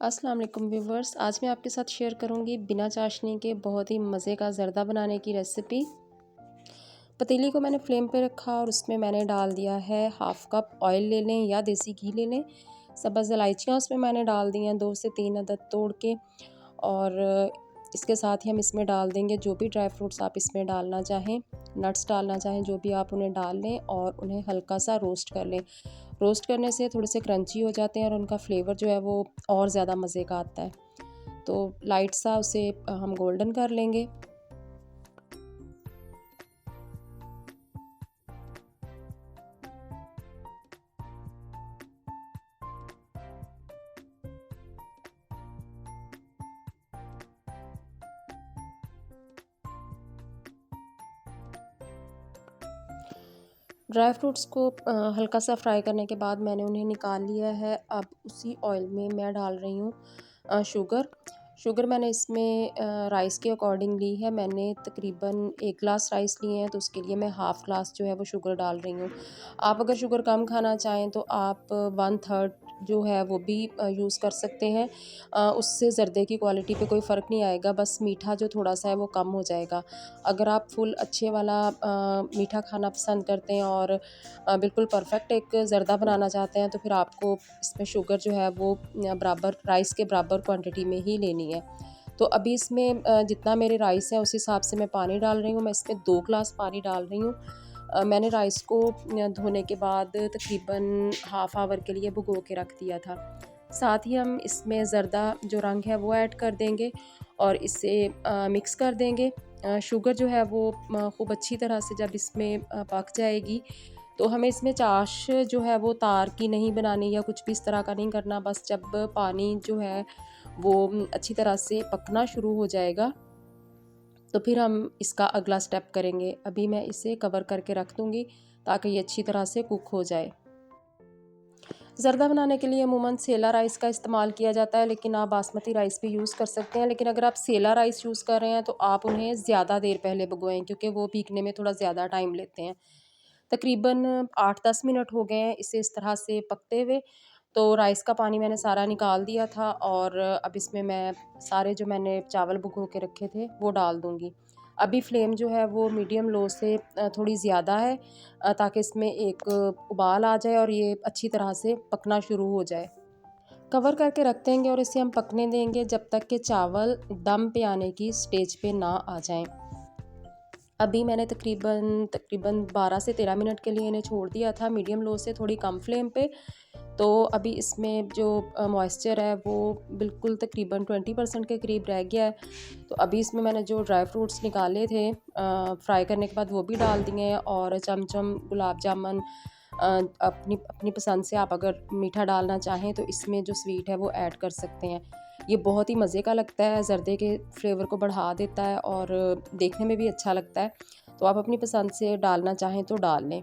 अस्सलाम वालेकुम व्यूवर्स, आज मैं आपके साथ शेयर करूंगी बिना चाशनी के बहुत ही मज़े का ज़र्दा बनाने की रेसिपी। पतीली को मैंने फ्लेम पे रखा और उसमें मैंने डाल दिया है हाफ़ कप ऑयल ले लें या देसी घी ले लें। सब्ज़ इलायचियाँ उसमें मैंने डाल दी हैं 2 से 3 अदद तोड़ के। और इसके साथ ही हम इसमें डाल देंगे जो भी ड्राई फ्रूट्स आप इसमें डालना चाहें, नट्स डालना चाहें जो भी आप उन्हें डाल लें और उन्हें हल्का सा रोस्ट कर लें। रोस्ट करने से थोड़े से क्रंची हो जाते हैं और उनका फ्लेवर जो है वो और ज़्यादा मज़े का आता है। तो लाइट सा उसे हम गोल्डन कर लेंगे। ड्राई फ्रूट्स को हल्का सा फ्राई करने के बाद मैंने उन्हें निकाल लिया है। अब उसी ऑयल में मैं डाल रही हूँ शुगर। शुगर मैंने इसमें राइस के अकॉर्डिंग ली है। मैंने तकरीबन 1 ग्लास राइस लिए हैं तो उसके लिए मैं हाफ़ ग्लास जो है वो शुगर डाल रही हूँ। आप अगर शुगर कम खाना चाहें तो आप 1/3 जो है वो भी यूज़ कर सकते हैं। उससे ज़र्दे की क्वालिटी पे कोई फ़र्क नहीं आएगा, बस मीठा जो थोड़ा-सा है वो कम हो जाएगा। अगर आप फुल अच्छे वाला मीठा खाना पसंद करते हैं और बिल्कुल परफेक्ट एक ज़र्दा बनाना चाहते हैं तो फिर आपको इसमें शुगर जो है वो बराबर राइस के बराबर क्वांटिटी में ही लेनी है। तो अभी इसमें जितना मेरे राइस है उस हिसाब से मैं पानी डाल रही हूँ। मैं इसमें 2 ग्लास पानी डाल रही हूँ। मैंने राइस को धोने के बाद तकरीबन हाफ़ आवर के लिए भिगो के रख दिया था। साथ ही हम इसमें ज़र्दा जो रंग है वो ऐड कर देंगे और इसे मिक्स कर देंगे। शुगर जो है वो खूब अच्छी तरह से जब इसमें पक जाएगी तो हमें इसमें चाश जो है वो तार की नहीं बनानी या कुछ भी इस तरह का नहीं करना। बस जब पानी जो है वो अच्छी तरह से पकना शुरू हो जाएगा तो फिर हम इसका अगला स्टेप करेंगे। अभी मैं इसे कवर करके रख दूँगी ताकि ये अच्छी तरह से कुक हो जाए। ज़र्दा बनाने के लिए अमूमन सेला राइस का इस्तेमाल किया जाता है, लेकिन आप बासमती राइस भी यूज़ कर सकते हैं। लेकिन अगर आप सेला राइस यूज़ कर रहे हैं तो आप उन्हें ज़्यादा देर पहले भिगोएं क्योंकि वो भीगने में थोड़ा ज़्यादा टाइम लेते हैं। तकरीबन 8-10 मिनट हो गए हैं इसे इस तरह से पकते हुए। तो राइस का पानी मैंने सारा निकाल दिया था और अब इसमें मैं सारे जो मैंने चावल भिगो के रखे थे वो डाल दूँगी। अभी फ्लेम जो है वो मीडियम लो से थोड़ी ज़्यादा है ताकि इसमें एक उबाल आ जाए और ये अच्छी तरह से पकना शुरू हो जाए। कवर करके रख देंगे और इसे हम पकने देंगे जब तक कि चावल दम पे आने की स्टेज पे ना आ जाएँ। अभी मैंने तकरीबन 12 से 13 मिनट के लिए इन्हें छोड़ दिया था मीडियम लो से थोड़ी कम फ्लेम पे। तो अभी इसमें जो मॉइस्चर है वो बिल्कुल तकरीबन 20% के करीब रह गया है। तो अभी इसमें मैंने जो ड्राई फ्रूट्स निकाले थे फ्राई करने के बाद वो भी डाल दिए हैं और चमचम गुलाब जामुन अपनी अपनी पसंद से आप अगर मीठा डालना चाहें तो इसमें जो स्वीट है वो ऐड कर सकते हैं। ये बहुत ही मज़े का लगता है, ज़र्दे के फ्लेवर को बढ़ा देता है और देखने में भी अच्छा लगता है। तो आप अपनी पसंद से डालना चाहें तो डाल लें।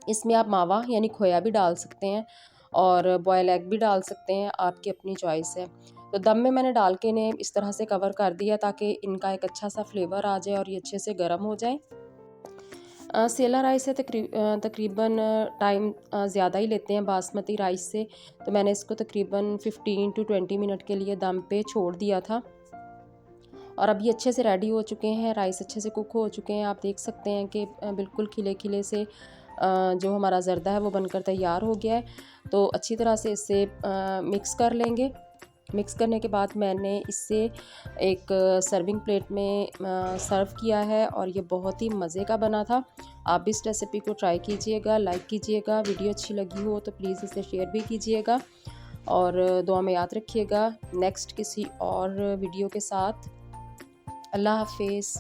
इसमें आप मावा यानी खोया भी डाल सकते हैं और बॉयल एग भी डाल सकते हैं, आपकी अपनी चॉइस है। तो दम में मैंने डाल के इन्हें इस तरह से कवर कर दिया ताकि इनका एक अच्छा सा फ्लेवर आ जाए और ये अच्छे से गर्म हो जाए। सेला राइस है तकरीबन टाइम ज़्यादा ही लेते हैं बासमती राइस से। तो मैंने इसको तकरीबन 15 टू 20 मिनट के लिए दम पे छोड़ दिया था और अब ये अच्छे से रेडी हो चुके हैं। राइस अच्छे से कुक हो चुके हैं। आप देख सकते हैं कि बिल्कुल खिले-खिले से जो हमारा ज़र्दा है वो बनकर तैयार हो गया है। तो अच्छी तरह से इसे मिक्स कर लेंगे। मिक्स करने के बाद मैंने इसे एक सर्विंग प्लेट में सर्व किया है और ये बहुत ही मज़े का बना था। आप भी इस रेसिपी को ट्राई कीजिएगा, लाइक कीजिएगा। वीडियो अच्छी लगी हो तो प्लीज़ इसे शेयर भी कीजिएगा और दुआ में याद रखिएगा। नेक्स्ट किसी और वीडियो के साथ। अल्लाह हाफ़िज़।